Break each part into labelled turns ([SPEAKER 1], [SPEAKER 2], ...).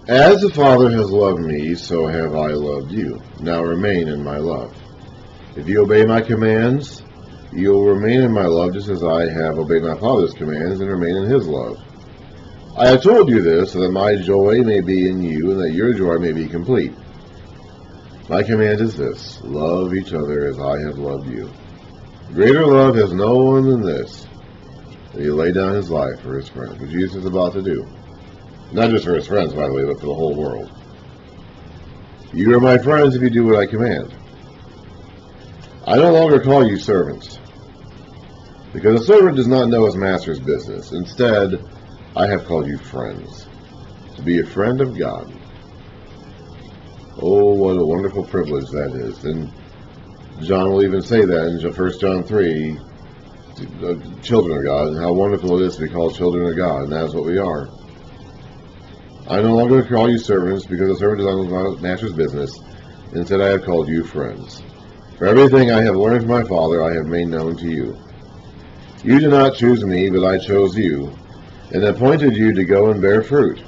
[SPEAKER 1] As the Father has loved me, so have I loved you. Now remain in my love. If you obey my commands, you will remain in my love just as I have obeyed my Father's commands and remain in his love. I have told you this so that my joy may be in you and that your joy may be complete. My command is this: love each other as I have loved you. Greater love has no one than this, that he lay down his life for his friends, what Jesus is about to do. Not just for his friends, by the way, but for the whole world. You are my friends if you do what I command. I no longer call you servants, because a servant does not know his master's business. Instead, I have called you friends, to be a friend of God. Oh, what a wonderful privilege that is. And John will even say that in 1 John 3, children of God, and how wonderful it is to be called children of God, and that is what we are. I no longer call you servants, because a servant does not know his master's business. Instead, I have called you friends. For everything I have learned from my Father, I have made known to you. You did not choose me, but I chose you, and appointed you to go and bear fruit.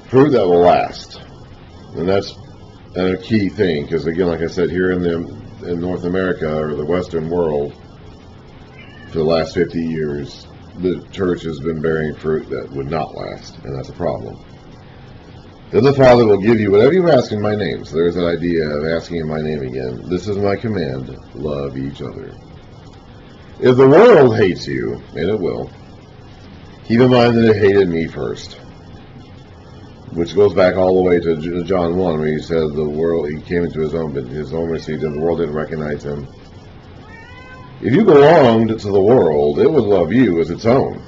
[SPEAKER 1] Fruit that will last. And that's a key thing, because again, like I said, here in North America, or the Western world, for the last 50 years, the church has been bearing fruit that would not last, and that's a problem. Then the Father will give you whatever you ask in my name. So there's that idea of asking in my name again. This is my command: love each other. If the world hates you, and it will, keep in mind that it hated me first. Which goes back all the way to John 1, where he said the world, he came into his own, but his own received him, the world didn't recognize him. If you belonged to the world, it would love you as its own,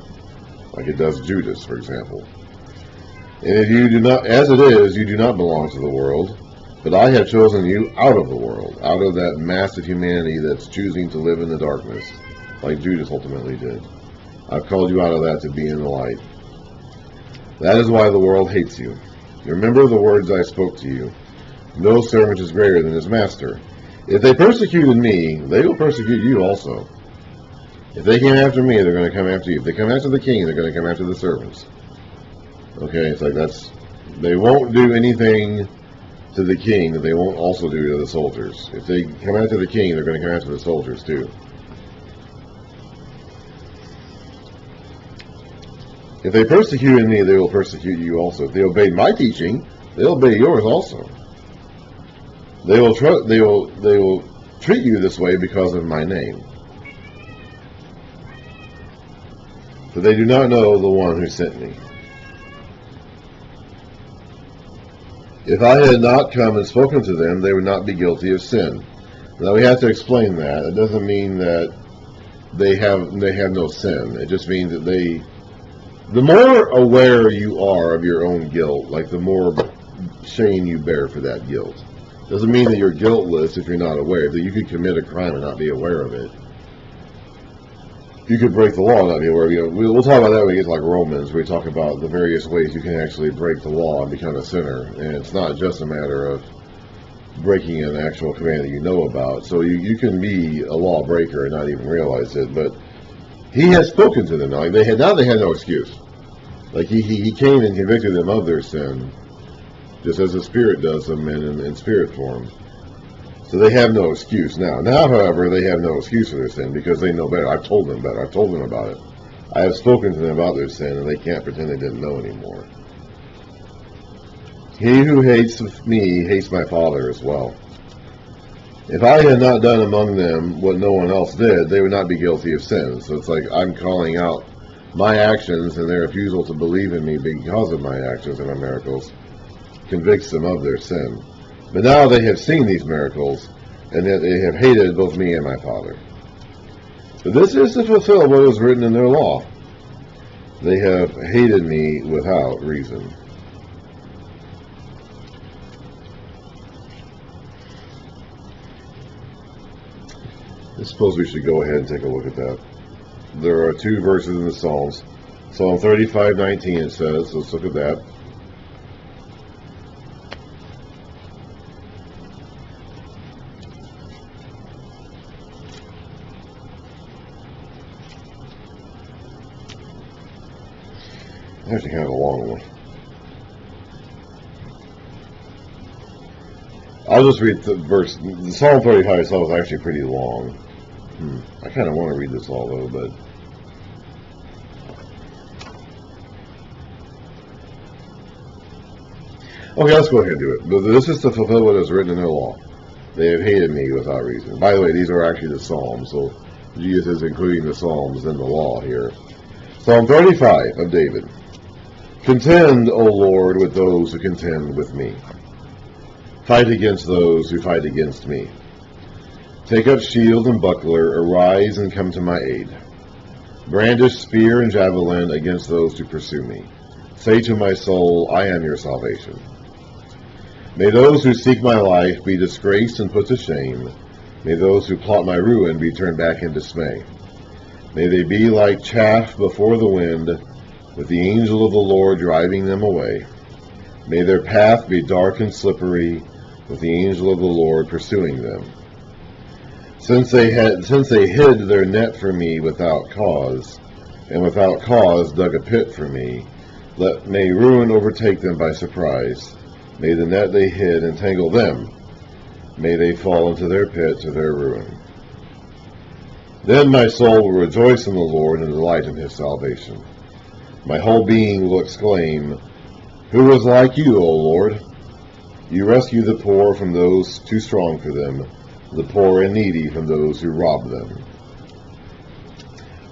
[SPEAKER 1] like it does Judas, for example. And if you do not, as it is, you do not belong to the world, but I have chosen you out of the world, out of that massive humanity that's choosing to live in the darkness, like Judas ultimately did. I've called you out of that to be in the light. That is why the world hates you. Remember the words I spoke to you. No servant is greater than his master. If they persecuted me, they will persecute you also. If they came after me, they're going to come after you. If they come after the king, they're going to come after the servants. Okay, it's like they won't do anything to the king that they won't also do to the soldiers. If they come after the king, they're going to come after the soldiers too. If they persecuted me, they will persecute you also. If they obeyed my teaching, they'll obey yours also. They will treat you this way because of my name. For they do not know the one who sent me. If I had not come and spoken to them, they would not be guilty of sin. Now we have to explain that. It doesn't mean that they have no sin. It just means that the more aware you are of your own guilt, like the more shame you bear for that guilt. Doesn't mean that you're guiltless if you're not aware. That you could commit a crime and not be aware of it. You could break the law and not be aware of it. We'll talk about that when we get to like Romans, where we talk about the various ways you can actually break the law and become a sinner. And it's not just a matter of breaking an actual command that you know about. So you can be a lawbreaker and not even realize it. But he has spoken to them now. They had no excuse. Like he came and convicted them of their sin, just as the Spirit does them in spirit form. So they have no excuse now. Now, however, they have no excuse for their sin because they know better. I've told them better. I've told them about it. I have spoken to them about their sin, and they can't pretend they didn't know anymore. He who hates me hates my Father as well. If I had not done among them what no one else did, they would not be guilty of sin. So it's like I'm calling out my actions, and their refusal to believe in me because of my actions and my miracles convicts them of their sin. But now they have seen these miracles, and yet they have hated both me and my Father. But this is to fulfill what was written in their law. They have hated me without reason. I suppose we should go ahead and take a look at that. There are two verses in the Psalms. Psalm 35:19 it says, let's look at that. Actually kind of a long one. I'll just read the verse. Psalm 35 itself is actually pretty long. I kind of want to read this all, though, but... Okay, let's go ahead and do it. But this is to fulfill what is written in their law. They have hated me without reason. By the way, these are actually the Psalms, so Jesus is including the Psalms in the law here. Psalm 35 of David. Contend, O Lord, with those who contend with me. Fight against those who fight against me. Take up shield and buckler, arise and come to my aid. Brandish spear and javelin against those who pursue me. Say to my soul, I am your salvation. May those who seek my life be disgraced and put to shame. May those who plot my ruin be turned back in dismay. May they be like chaff before the wind, with the angel of the Lord driving them away. May their path be dark and slippery, with the angel of the Lord pursuing them. Since they hid their net for me without cause, and without cause dug a pit for me, may ruin overtake them by surprise. May the net they hid entangle them. May they fall into their pit to their ruin. Then my soul will rejoice in the Lord and delight in his salvation. My whole being will exclaim, Who is like you, O Lord? You rescue the poor from those too strong for them, the poor and needy from those who rob them.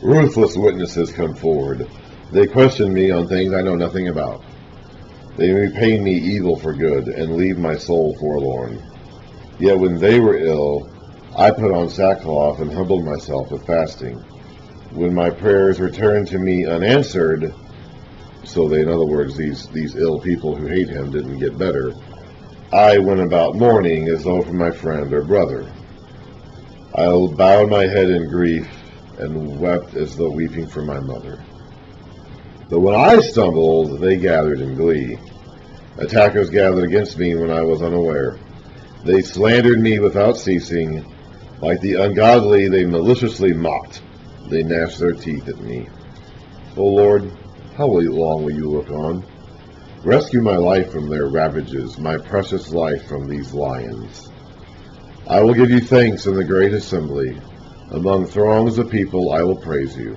[SPEAKER 1] Ruthless witnesses come forward. They question me on things I know nothing about. They repay me evil for good and leave my soul forlorn. Yet when they were ill, I put on sackcloth and humbled myself with fasting. When my prayers returned to me unanswered, so they, in other words, these ill people who hate him didn't get better, I went about mourning as though for my friend or brother. I bowed my head in grief and wept as though weeping for my mother. But when I stumbled, they gathered in glee. Attackers gathered against me when I was unaware. They slandered me without ceasing. Like the ungodly, they maliciously mocked. They gnashed their teeth at me. O Lord, how long will you look on? Rescue my life from their ravages, my precious life from these lions. I will give you thanks in the great assembly. Among throngs of people I will praise you.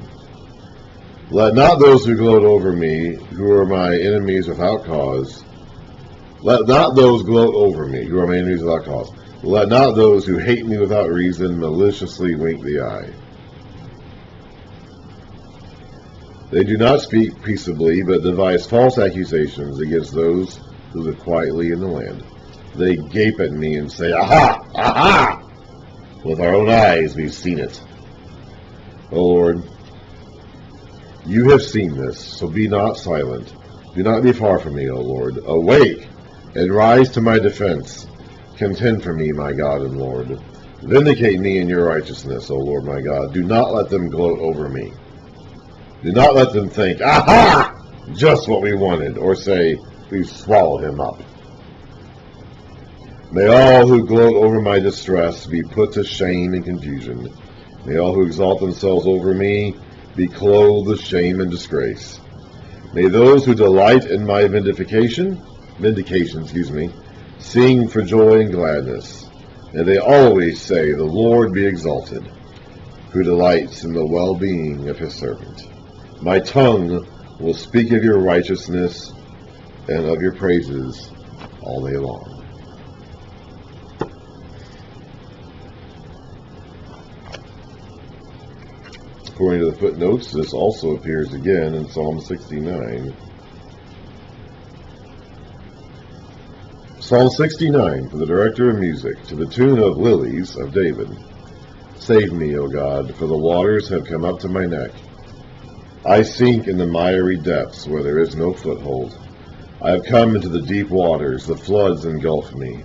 [SPEAKER 1] Let not those who gloat over me, who are my enemies without cause, let not those gloat over me, who are my enemies without cause. Let not those who hate me without reason maliciously wink the eye. They do not speak peaceably, but devise false accusations against those who live quietly in the land. They gape at me and say, Aha! Aha! With our own eyes we've seen it. O Lord, you have seen this, so be not silent. Do not be far from me, O Lord. Awake and rise to my defense. Contend for me, my God and Lord. Vindicate me in your righteousness, O Lord my God. Do not let them gloat over me. Do not let them think, Aha! Just what we wanted, or say, We've swallowed him up. May all who gloat over my distress be put to shame and confusion. May all who exalt themselves over me be clothed with shame and disgrace. May those who delight in my vindication, sing for joy and gladness. May they always say, The Lord be exalted, who delights in the well-being of his servant. My tongue will speak of your righteousness and of your praises all day long. According to the footnotes, this also appears again in Psalm 69. Psalm 69, for the director of music, to the tune of Lilies of David. Save me, O God, for the waters have come up to my neck. I sink in the miry depths where there is no foothold. I have come into the deep waters, the floods engulf me.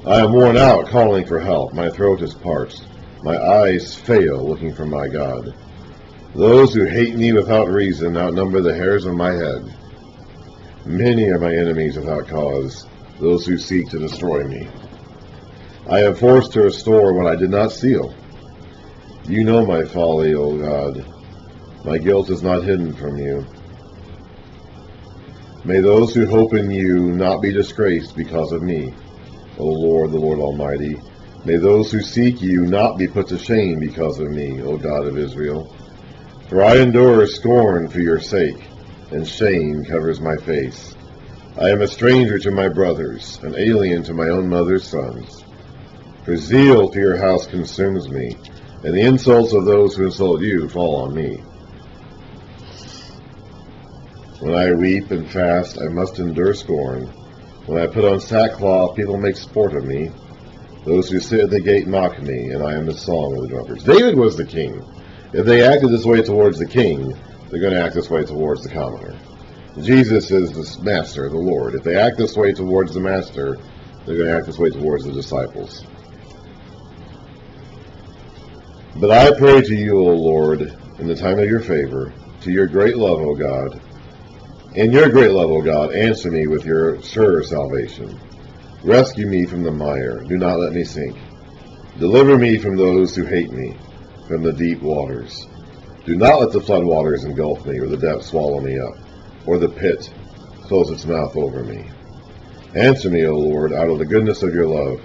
[SPEAKER 1] I am worn out calling for help, my throat is parched, my eyes fail looking for my God. Those who hate me without reason outnumber the hairs of my head. Many are my enemies without cause, those who seek to destroy me. I am forced to restore what I did not steal. You know my folly, O God. My guilt is not hidden from you. May those who hope in you not be disgraced because of me. O Lord, the Lord Almighty. May those who seek you not be put to shame because of me, O God of Israel. For I endure scorn for your sake, and shame covers my face. I am a stranger to my brothers, an alien to my own mother's sons. For zeal for your house consumes me, and the insults of those who insult you fall on me. When I weep and fast, I must endure scorn. When I put on sackcloth, people make sport of me. Those who sit at the gate mock me, and I am the song of the drunkards. David was the king. If they acted this way towards the king, they're going to act this way towards the commoner. Jesus is the master, the Lord. If they act this way towards the master, they're going to act this way towards the disciples. But I pray to you, O Lord, in the time of your favor, to your great love, O God. In your great love, O God, answer me with your sure salvation. Rescue me from the mire. Do not let me sink. Deliver me from those who hate me, from the deep waters. Do not let the flood waters engulf me, or the depths swallow me up, or the pit close its mouth over me. Answer me, O Lord, out of the goodness of your love.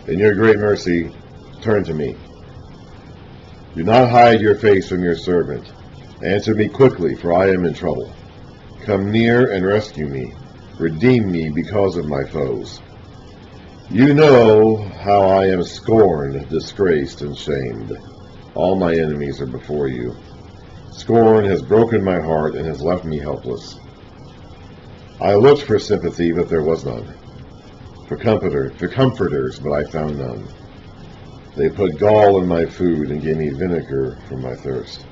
[SPEAKER 1] In your great mercy, turn to me. Do not hide your face from your servant. Answer me quickly, for I am in trouble. Come near and rescue me. Redeem me because of my foes. You know how I am scorned, disgraced, and shamed. All my enemies are before you. Scorn has broken my heart and has left me helpless. I looked for sympathy, but there was none. For comforters, but I found none. They put gall in my food and gave me vinegar for my thirst.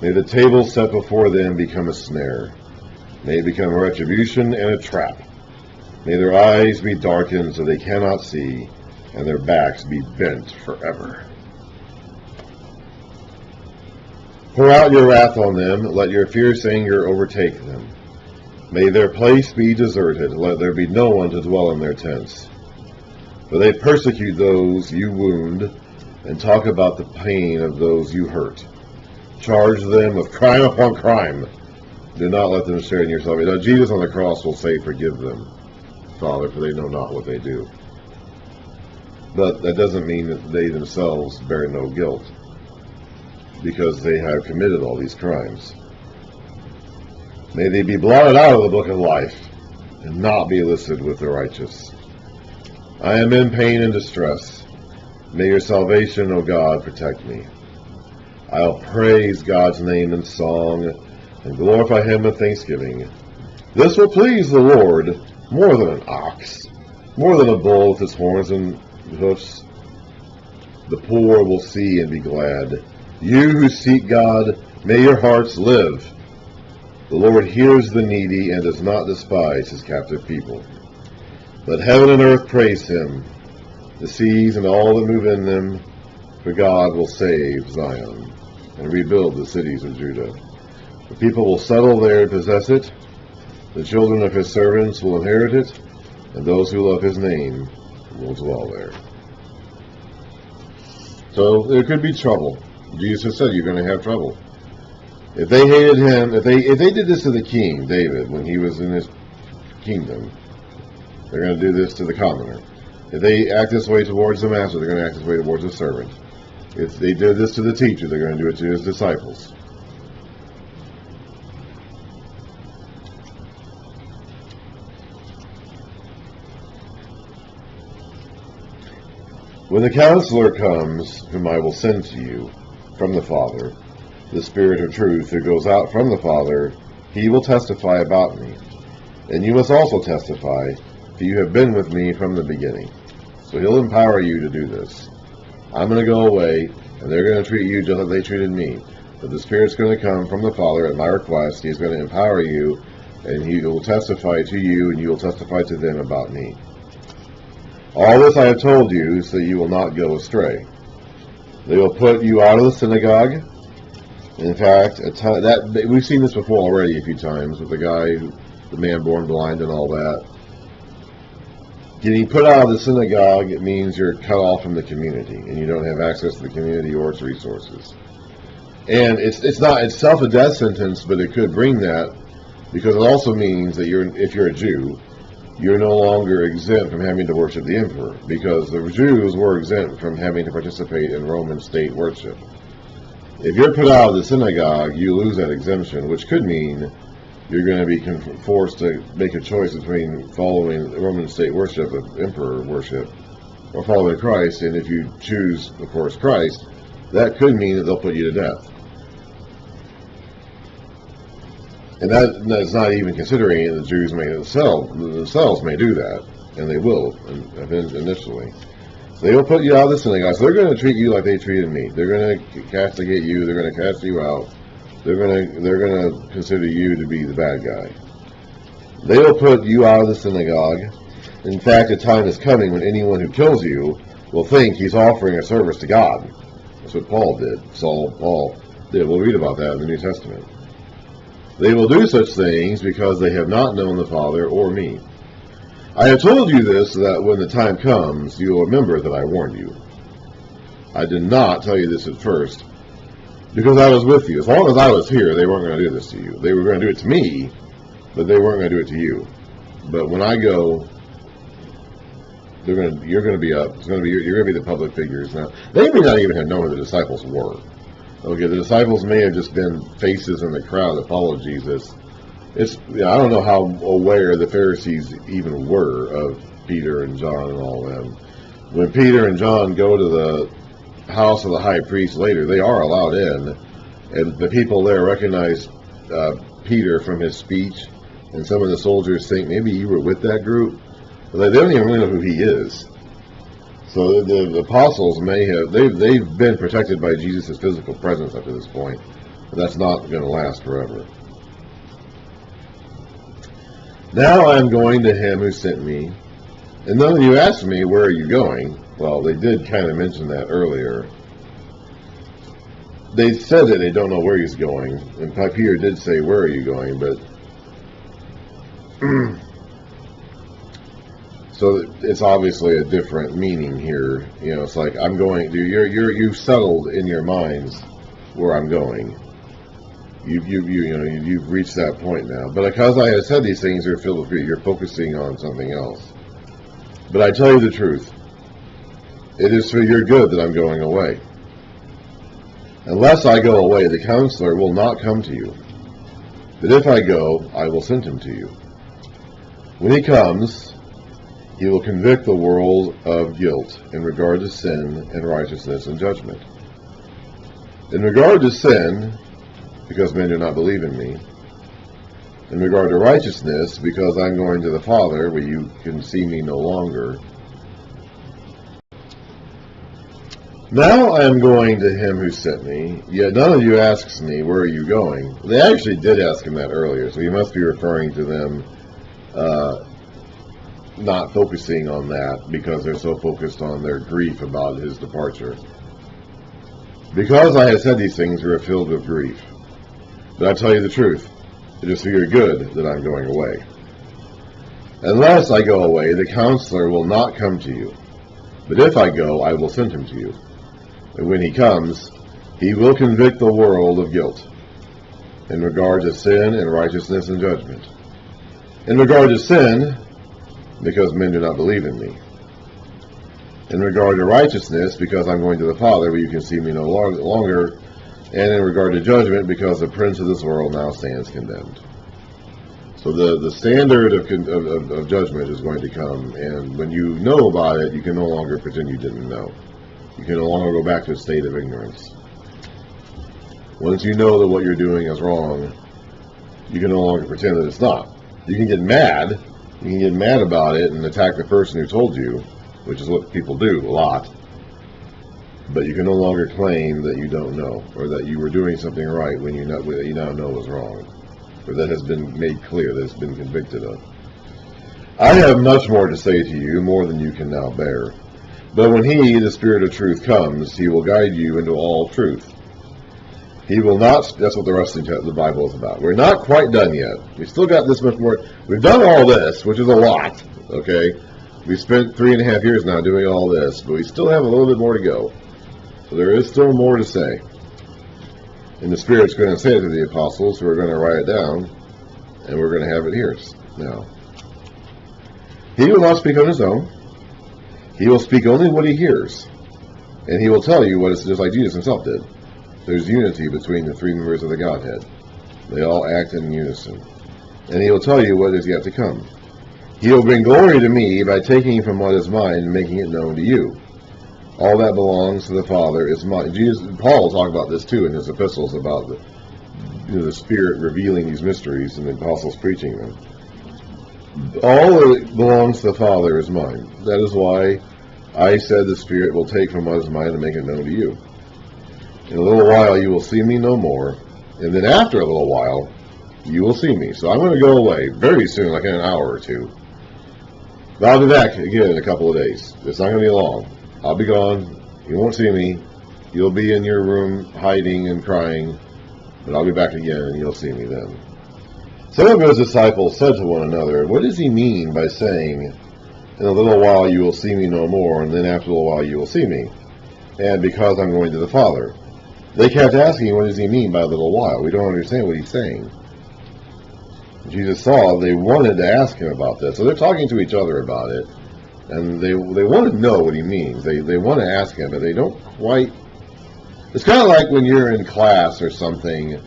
[SPEAKER 1] May the table set before them become a snare. May it become a retribution and a trap. May their eyes be darkened so they cannot see, and their backs be bent forever. Pour out your wrath on them, let your fierce anger overtake them. May their place be deserted, let there be no one to dwell in their tents. For they persecute those you wound, and talk about the pain of those you hurt. Charge them with crime upon crime. Do not let them share in your salvation. Now, Jesus on the cross will say, forgive them, Father, for they know not what they do. But that doesn't mean that they themselves bear no guilt, because they have committed all these crimes. May they be blotted out of the book of life, and not be listed with the righteous. I am in pain and distress. May your salvation, O God, protect me. I'll praise God's name in song, and glorify him with thanksgiving. This will please the Lord more than an ox, more than a bull with its horns and hoofs. The poor will see and be glad. You who seek God, may your hearts live. The Lord hears the needy and does not despise his captive people. Let heaven and earth praise him, the seas and all that move in them, for God will save Zion and rebuild the cities of Judah. The people will settle there and possess it. The children of his servants will inherit it, and those who love his name will dwell there. So there could be trouble. Jesus said you're going to have trouble. If they hated him, if they did this to the king, David, when he was in his kingdom, they're going to do this to the commoner. If they act this way towards the master, they're going to act this way towards the servant. If they did this to the teacher, they're going to do it to his disciples. When the counselor comes, whom I will send to you from the Father, the Spirit of truth who goes out from the Father, he will testify about me. And you must also testify, for you have been with me from the beginning. So he'll empower you to do this. I'm going to go away, and they're going to treat you just like they treated me. But the Spirit's going to come from the Father at my request. He's going to empower you, and he will testify to you, and you will testify to them about me. All this I have told you so that you will not go astray. They will put you out of the synagogue. In fact, we've seen this before already a few times with the man born blind and all that. Getting put out of the synagogue, it means you're cut off from the community, and you don't have access to the community or its resources. And it's itself a death sentence, but it could bring that, because it also means that if you're a Jew, you're no longer exempt from having to worship the emperor, because the Jews were exempt from having to participate in Roman state worship. If you're put out of the synagogue, you lose that exemption, which could mean you're going to be forced to make a choice between following Roman state worship of emperor worship or following Christ. And if you choose, of course, Christ, that could mean that they'll put you to death. And that's not even considering the Jews themselves may do that, and they will initially. They will put you out of the synagogue. So they're going to treat you like they treated me. They're going to castigate you. They're going to cast you out. They're going to consider you to be the bad guy. They will put you out of the synagogue. In fact, a time is coming when anyone who kills you will think he's offering a service to God. That's what Paul did. Paul did. We'll read about that in the New Testament. They will do such things because they have not known the Father or me. I have told you this so that when the time comes, you will remember that I warned you. I did not tell you this at first, because I was with you. As long as I was here, they weren't going to do this to you. They were going to do it to me, but they weren't going to do it to you. But when I go, you're going to be up. You're going to be the public figures now. They may not even have known who the disciples were. Okay, the disciples may have just been faces in the crowd that followed Jesus. I don't know how aware the Pharisees even were of Peter and John and all them. When Peter and John go to the house of the high priest later, they are allowed in, and the people there recognize Peter from his speech, and some of the soldiers think maybe you were with that group, but they don't even really know who he is. So the apostles they've been protected by Jesus' physical presence up to this point, but that's not going to last forever. Now I am going to him who sent me, and none of you asked me, where are you going? Well, they did kind of mention that earlier. They said that they don't know where he's going, and Peter did say, where are you going? But so it's obviously a different meaning here. It's like I'm going. You've settled in your minds where I'm going. You've reached that point now. But because I have said these things, you're filled with fear. You're focusing on something else. But I tell you the truth. It is for your good that I'm going away. Unless I go away, the counselor will not come to you. But if I go, I will send him to you. When he comes, he will convict the world of guilt in regard to sin and righteousness and judgment. In regard to sin, because men do not believe in me. In regard to righteousness, because I'm going to the Father, where you can see me no longer. Now I am going to him who sent me, yet none of you asks me, where are you going? They actually did ask him that earlier, so he must be referring to them not focusing on that, because they're so focused on their grief about his departure. Because I have said these things, we are filled with grief. But I tell you the truth, it is for your good that I'm going away. Unless I go away, the counselor will not come to you. But if I go, I will send him to you. And when he comes, he will convict the world of guilt in regard to sin and righteousness and judgment. In regard to sin, because men do not believe in me. In regard to righteousness, because I'm going to the Father, where you can see me no longer. And in regard to judgment, because the prince of this world now stands condemned. So the standard of judgment is going to come, and when you know about it, you can no longer pretend you didn't know. You can no longer go back to a state of ignorance. Once you know that what you're doing is wrong, you can no longer pretend that it's not. You can get mad. You can get mad about it and attack the person who told you, which is what people do a lot. But you can no longer claim that you don't know, or that you were doing something right when you now know was wrong, or that has been made clear, that has been convicted of. I have much more to say to you, more than you can now bear. But when he, the Spirit of truth, comes, he will guide you into all truth. He will not, that's what the rest of the Bible is about. We're not quite done yet. We've still got this much more. We've done all this, which is a lot, okay? We spent 3.5 years now doing all this, but we still have a little bit more to go. So there is still more to say. And the Spirit's going to say it to the apostles, who are going to write it down, and we're going to have it here now. He will not speak on his own. He will speak only what he hears. And he will tell you what is just like Jesus himself did. There's unity between the three members of the Godhead. They all act in unison. And he will tell you what is yet to come. He will bring glory to me by taking from what is mine and making it known to you. All that belongs to the Father is mine. Paul will talk about this too in his epistles, about the Spirit revealing these mysteries and the apostles preaching them. All that belongs to the Father is mine. That is why I said the Spirit will take from what is mine and make it known to you. In a little while you will see me no more, and then after a little while you will see me. So I'm going to go away very soon, like in an hour or two. But I'll be back again in a couple of days. It's not going to be long. I'll be gone. You won't see me. You'll be in your room hiding and crying, but I'll be back again and you'll see me then. Some of his disciples said to one another, what does he mean by saying, in a little while you will see me no more, and then after a little while you will see me, and because I'm going to the Father? They kept asking, what does he mean by a little while? We don't understand what he's saying. Jesus saw they wanted to ask him about this, so they're talking to each other about it, and they want to know what he means. They want to ask him, but they don't quite. It's kind of like when you're in class or something,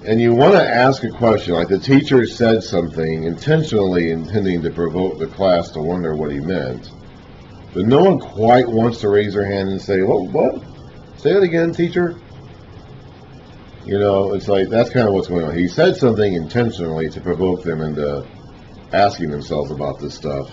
[SPEAKER 1] and you want to ask a question, like the teacher said something intentionally intending to provoke the class to wonder what he meant, but no one quite wants to raise their hand and say, what? Say it again, teacher. You know, it's like, that's kind of what's going on. He said something intentionally to provoke them into asking themselves about this stuff.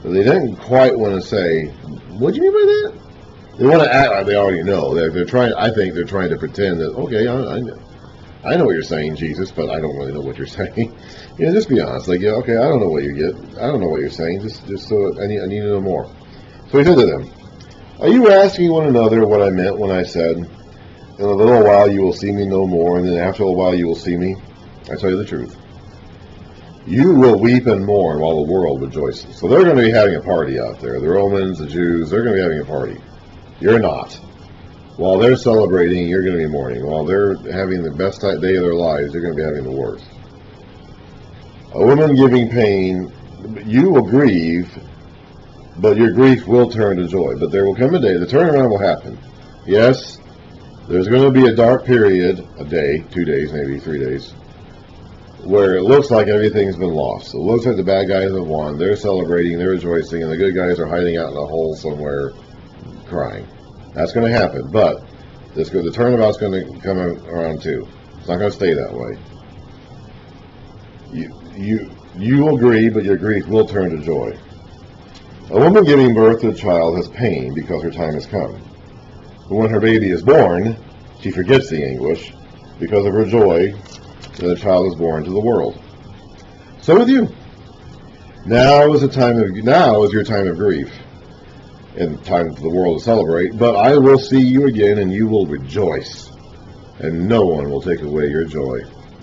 [SPEAKER 1] But they didn't quite want to say, what do you mean by that? They want to act like they already know. They're trying. I think they're trying to pretend that, okay, I know what you're saying, Jesus, but I don't really know what you're saying. You know, just be honest. Like, yeah, okay, I don't know what you get. I don't know what you're saying. Just so I need to know more. So he said to them, are you asking one another what I meant when I said, in a little while you will see me no more, and then after a while you will see me? I tell you the truth. You will weep and mourn while the world rejoices. So they're going to be having a party out there. The Romans, the Jews, they're going to be having a party. You're not. While they're celebrating, you're going to be mourning. While they're having the best day of their lives, you're going to be having the worst. A woman giving pain, you will grieve, but your grief will turn to joy. But there will come a day, the turnaround will happen. Yes, there's going to be a dark period, a day, 2 days, maybe 3 days, where it looks like everything's been lost. It looks like the bad guys have won. They're celebrating, they're rejoicing, and the good guys are hiding out in a hole somewhere crying. That's going to happen, but the turnabout's going to come around too. It's not going to stay that way. You will grieve, but your grief will turn to joy. A woman giving birth to a child has pain because her time has come. But when her baby is born, she forgets the anguish because of her joy that the child is born to the world. So with you. Now is your time of grief, and time for the world to celebrate. But I will see you again, and you will rejoice, and no one will take away your joy,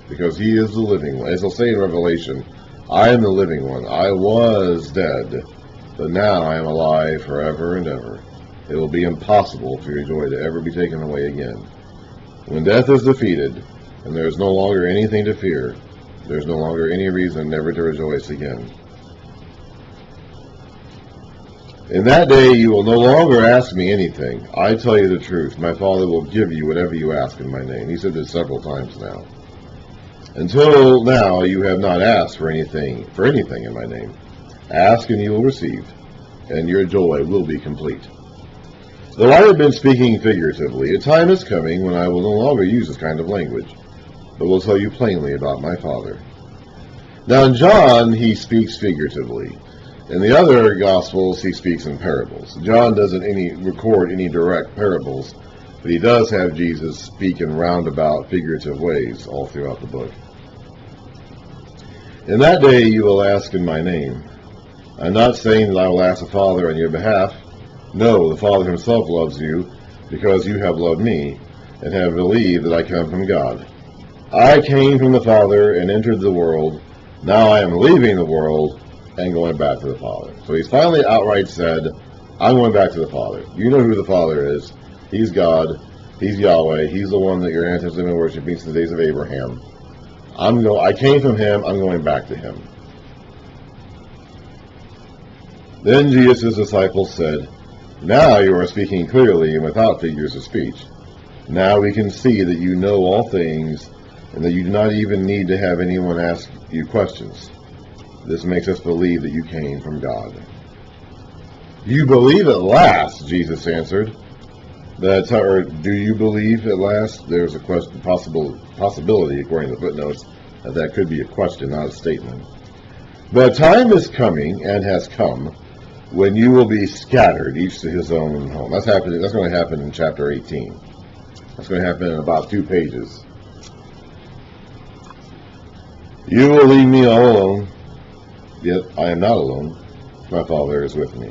[SPEAKER 1] because he is the living one. As he'll say in Revelation, I am the living one. I was dead, but now I am alive forever and ever. It will be impossible for your joy to ever be taken away again. When death is defeated, and there is no longer anything to fear, there is no longer any reason never to rejoice again. In that day you will no longer ask me anything. I tell you the truth. My Father will give you whatever you ask in my name. He said this several times now. Until now you have not asked for anything in my name. Ask and you will receive, and your joy will be complete. Though I have been speaking figuratively, a time is coming when I will no longer use this kind of language, but will tell you plainly about my Father. Now in John he speaks figuratively. In the other Gospels he speaks in parables. John doesn't record any direct parables, but he does have Jesus speak in roundabout figurative ways all throughout the book. In that day you will ask in my name. I'm not saying that I will ask the Father on your behalf. No, the Father himself loves you, because you have loved me, and have believed that I come from God. I came from the Father and entered the world. Now I am leaving the world and going back to the Father. So he's finally outright said, I'm going back to the Father. You know who the Father is. He's God. He's Yahweh. He's the one that your ancestors have been worshiping since the days of Abraham. I came from him. I'm going back to him. Then Jesus' disciples said, "Now you are speaking clearly and without figures of speech. Now we can see that you know all things and that you do not even need to have anyone ask you questions. This makes us believe that you came from God." "You believe at last," Jesus answered. Do you believe at last? There's a possibility, according to the footnotes, that could be a question, not a statement. "The time is coming and has come when you will be scattered, each to his own home." That's happening. That's going to happen in chapter 18. That's going to happen in about 2 pages. "You will leave me all alone, yet I am not alone. My Father is with me.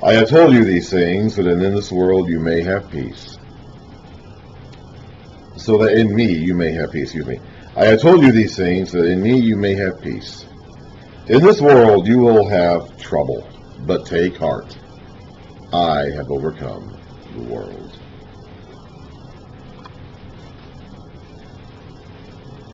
[SPEAKER 1] I have told you these things so that in this world you may have peace. So that in me you may have peace. I have told you these things so that in me you may have peace. In this world you will have trouble, but take heart. I have overcome the world."